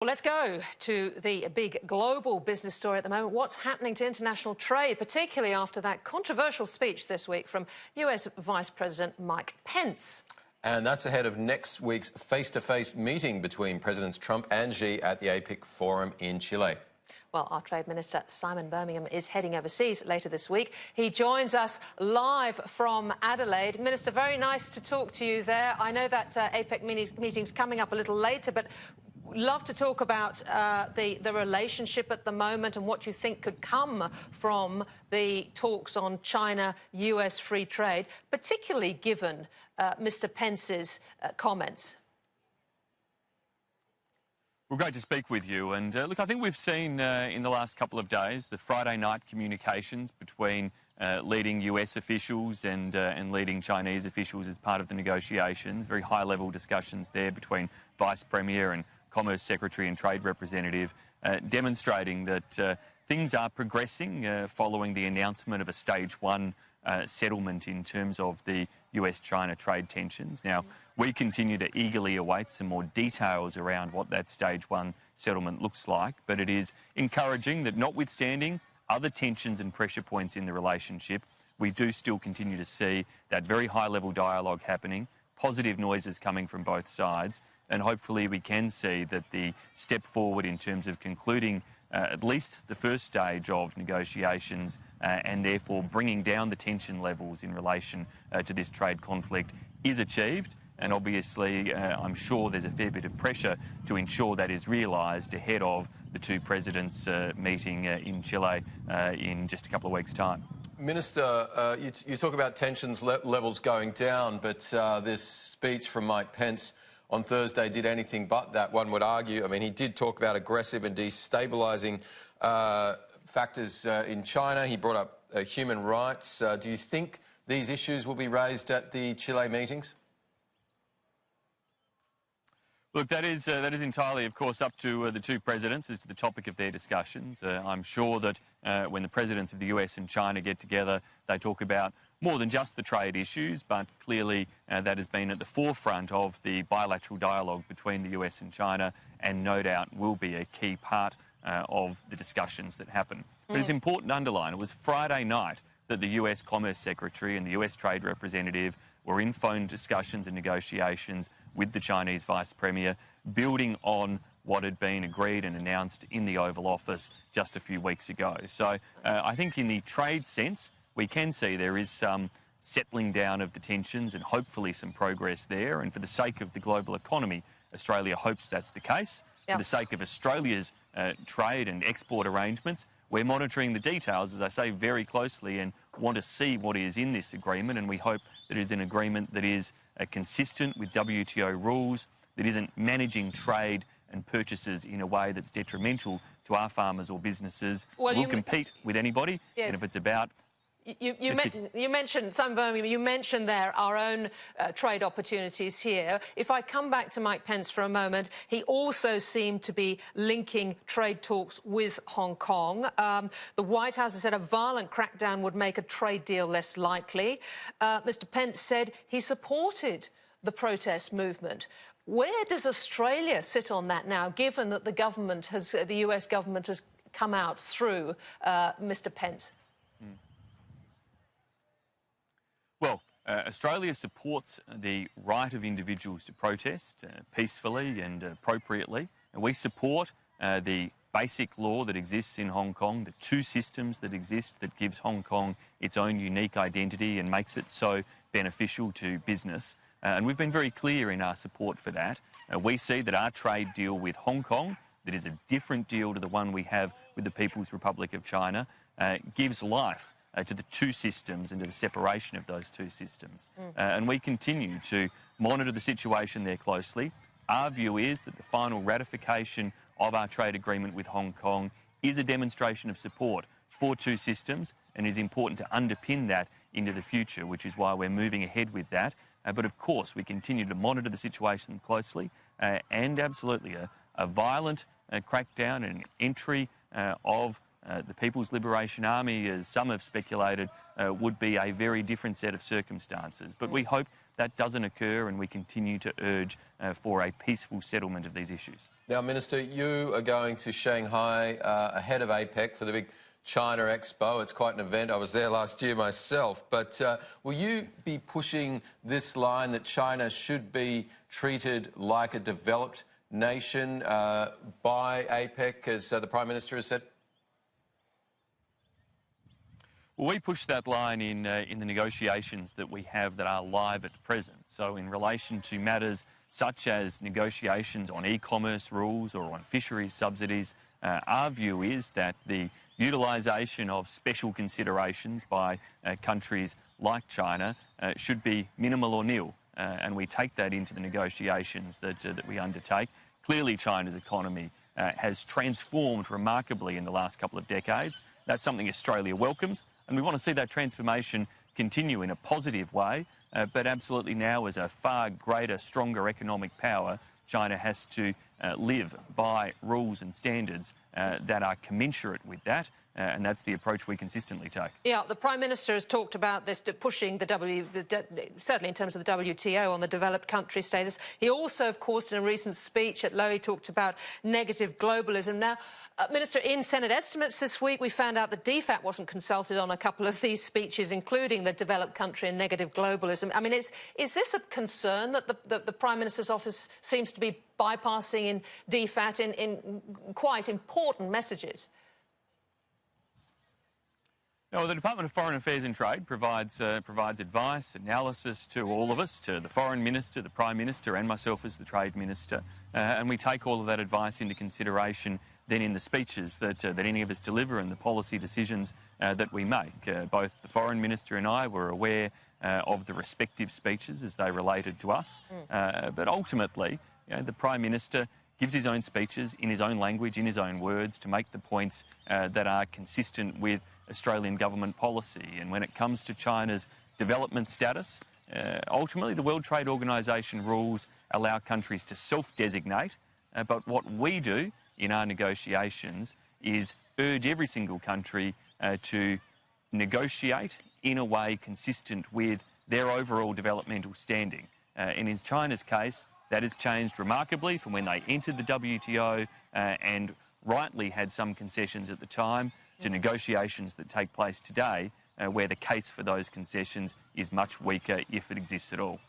Well, let's go to the big global business story at the moment. What's happening to international trade, particularly after that controversial speech this week from US Vice President Mike Pence? And that's ahead of next week's face-to-face meeting between Presidents Trump and Xi at the APEC Forum in Chile. Well, our Trade Minister Simon Birmingham is heading overseas later this week. He joins us live from Adelaide. Minister, very nice to talk to you there. I know that APEC meeting's coming up a little later, but love to talk about the relationship at the moment and what you think could come from the talks on China-US free trade, particularly given Mr Pence's comments. Well, great to speak with you. And look, I think we've seen in the last couple of days the Friday night communications between leading US officials and leading Chinese officials as part of the negotiations. Very high-level discussions there between Vice Premier and Commerce Secretary and Trade Representative, demonstrating that things are progressing following the announcement of a Stage 1 settlement in terms of the US-China trade tensions. Now, we continue to eagerly await some more details around what that Stage 1 settlement looks like, but it is encouraging that notwithstanding other tensions and pressure points in the relationship, we do still continue to see that very high-level dialogue happening, positive noises coming from both sides, and hopefully we can see that the step forward in terms of concluding at least the first stage of negotiations and therefore bringing down the tension levels in relation to this trade conflict is achieved. And obviously, I'm sure there's a fair bit of pressure to ensure that is realised ahead of the two presidents meeting in Chile in just a couple of weeks' time. Minister, you talk about tensions levels going down, but this speech from Mike Pence on Thursday did anything but that, one would argue. I mean, he did talk about aggressive and destabilising factors in China. He brought up human rights. Do you think these issues will be raised at the Chile meetings? Look, that is entirely, of course, up to the two presidents as to the topic of their discussions. I'm sure that when the presidents of the US and China get together, they talk about more than just the trade issues, but clearly that has been at the forefront of the bilateral dialogue between the US and China, and no doubt will be a key part of the discussions that happen. But it's important to underline, it was Friday night that the US Commerce Secretary and the US Trade Representative were in phone discussions and negotiations with the Chinese Vice Premier, building on what had been agreed and announced in the Oval Office just a few weeks ago. So I think in the trade sense, we can see there is some settling down of the tensions and hopefully some progress there. And for the sake of the global economy, Australia hopes that's the case. Yep. For the sake of Australia's trade and export arrangements, we're monitoring the details, as I say, very closely and want to see what is in this agreement. And we hope that it is an agreement that is consistent with WTO rules, that isn't managing trade and purchases in a way that's detrimental to our farmers or businesses. Well, we'll compete with anybody, yes. And if it's about... You mentioned, Simon Birmingham, you mentioned there our own trade opportunities here. If I come back to Mike Pence for a moment, he also seemed to be linking trade talks with Hong Kong. The White House has said a violent crackdown would make a trade deal less likely. Mr Pence said he supported the protest movement. Where does Australia sit on that now, given that the US government has come out through Mr Pence? Well, Australia supports the right of individuals to protest peacefully and appropriately. And we support the basic law that exists in Hong Kong, the two systems that exist that gives Hong Kong its own unique identity and makes it so beneficial to business. And we've been very clear in our support for that. We see that our trade deal with Hong Kong, that is a different deal to the one we have with the People's Republic of China, gives life to the two systems and to the separation of those two systems. And we continue to monitor the situation there closely. Our view is that the final ratification of our trade agreement with Hong Kong is a demonstration of support for two systems and is important to underpin that into the future, which is why we're moving ahead with that. But of course, we continue to monitor the situation closely and absolutely a violent crackdown and entry of the People's Liberation Army, as some have speculated, would be a very different set of circumstances. But we hope that doesn't occur, and we continue to urge for a peaceful settlement of these issues. Now, Minister, you are going to Shanghai ahead of APEC for the big China Expo. It's quite an event. I was there last year myself. But will you be pushing this line that China should be treated like a developed nation by APEC, as the Prime Minister has said? Well, we push that line in the negotiations that we have that are live at present. So in relation to matters such as negotiations on e-commerce rules or on fisheries subsidies, our view is that the utilisation of special considerations by countries like China should be minimal or nil. And we take that into the negotiations that we undertake. Clearly, China's economy has transformed remarkably in the last couple of decades. That's something Australia welcomes, and we want to see that transformation continue in a positive way. But absolutely now, as a far greater, stronger economic power, China has to live by rules and standards that are commensurate with that. And that's the approach we consistently take. Yeah, the Prime Minister has talked about this, pushing certainly in terms of the WTO on the developed country status. He also, of course, in a recent speech at Lowy, talked about negative globalism. Now, Minister, in Senate estimates this week, we found out that DFAT wasn't consulted on a couple of these speeches, including the developed country and negative globalism. I mean, is this a concern that the Prime Minister's office seems to be bypassing in DFAT in quite important messages? Well, the Department of Foreign Affairs and Trade provides advice, analysis to all of us, to the Foreign Minister, the Prime Minister and myself as the Trade Minister. And we take all of that advice into consideration then in the speeches that any of us deliver and the policy decisions that we make. Both the Foreign Minister and I were aware of the respective speeches as they related to us. But ultimately, the Prime Minister gives his own speeches in his own language, in his own words, to make the points that are consistent with Australian government policy. And when it comes to China's development status, ultimately the World Trade Organisation rules allow countries to self-designate, but what we do in our negotiations is urge every single country to negotiate in a way consistent with their overall developmental standing. And in China's case, that has changed remarkably from when they entered the WTO and rightly had some concessions at the time, to negotiations that take place today, where the case for those concessions is much weaker, if it exists at all.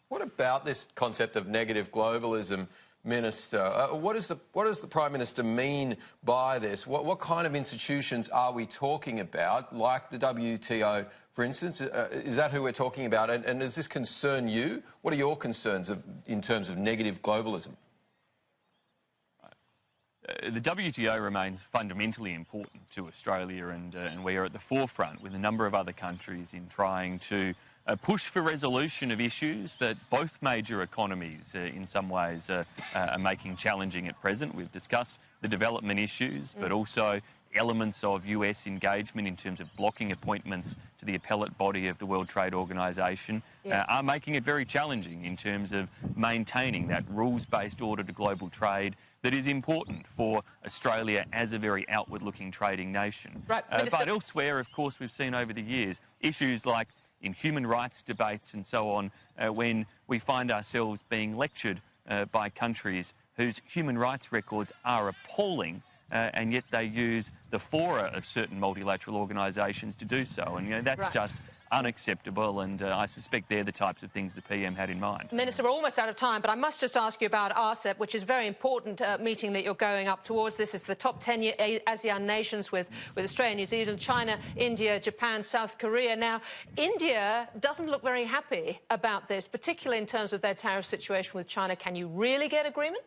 What about this concept of negative globalism, Minister? What does the Prime Minister mean by this? What kind of institutions are we talking about, like the WTO, for instance? Is that who we're talking about? And does this concern you? What are your concerns in terms of negative globalism? The WTO remains fundamentally important to Australia, and we are at the forefront with a number of other countries in trying to push for resolution of issues that both major economies in some ways are making challenging at present. We've discussed the development issues, but also elements of US engagement in terms of blocking appointments to the appellate body of the World Trade Organisation are making it very challenging in terms of maintaining that rules-based order to global trade that is important for Australia as a very outward-looking trading nation. Right, but elsewhere, of course, we've seen over the years issues like in human rights debates and so on, when we find ourselves being lectured by countries whose human rights records are appalling, and yet they use the fora of certain multilateral organisations to do so. And that's just unacceptable, and I suspect they're the types of things the PM had in mind. Minister, we're almost out of time, but I must just ask you about RCEP, which is a very important meeting that you're going up towards. This is the top 10 ASEAN nations with Australia, New Zealand, China, India, Japan, South Korea. Now, India doesn't look very happy about this, particularly in terms of their tariff situation with China. Can you really get agreement?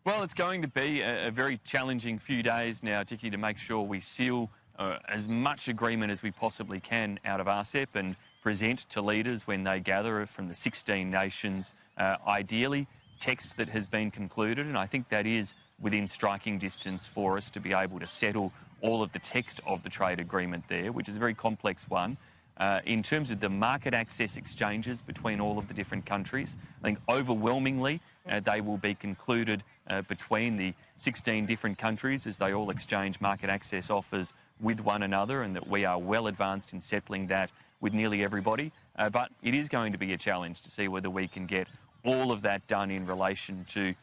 Well, it's going to be a very challenging few days now, Jackie, to make sure we seal as much agreement as we possibly can out of RCEP and present to leaders when they gather from the 16 nations, ideally, text that has been concluded. And I think that is within striking distance for us to be able to settle all of the text of the trade agreement there, which is a very complex one. In terms of the market access exchanges between all of the different countries, I think overwhelmingly they will be concluded between the 16 different countries as they all exchange market access offers with one another, and that we are well advanced in settling that with nearly everybody. But it is going to be a challenge to see whether we can get all of that done in relation to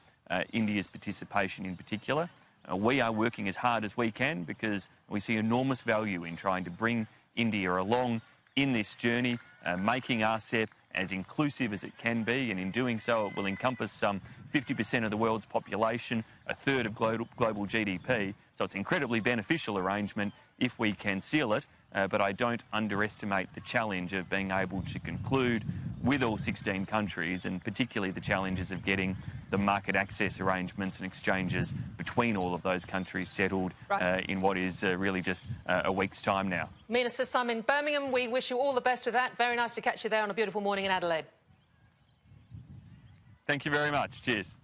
India's participation in particular. We are working as hard as we can because we see enormous value in trying to bring India along in this journey, making RCEP as inclusive as it can be, and in doing so it will encompass some 50% of the world's population, a third of global GDP. So it's an incredibly beneficial arrangement if we can seal it, but I don't underestimate the challenge of being able to conclude with all 16 countries, and particularly the challenges of getting the market access arrangements and exchanges between all of those countries settled in what is really just a week's time now. Minister Simon Birmingham, we wish you all the best with that. Very nice to catch you there on a beautiful morning in Adelaide. Thank you very much. Cheers.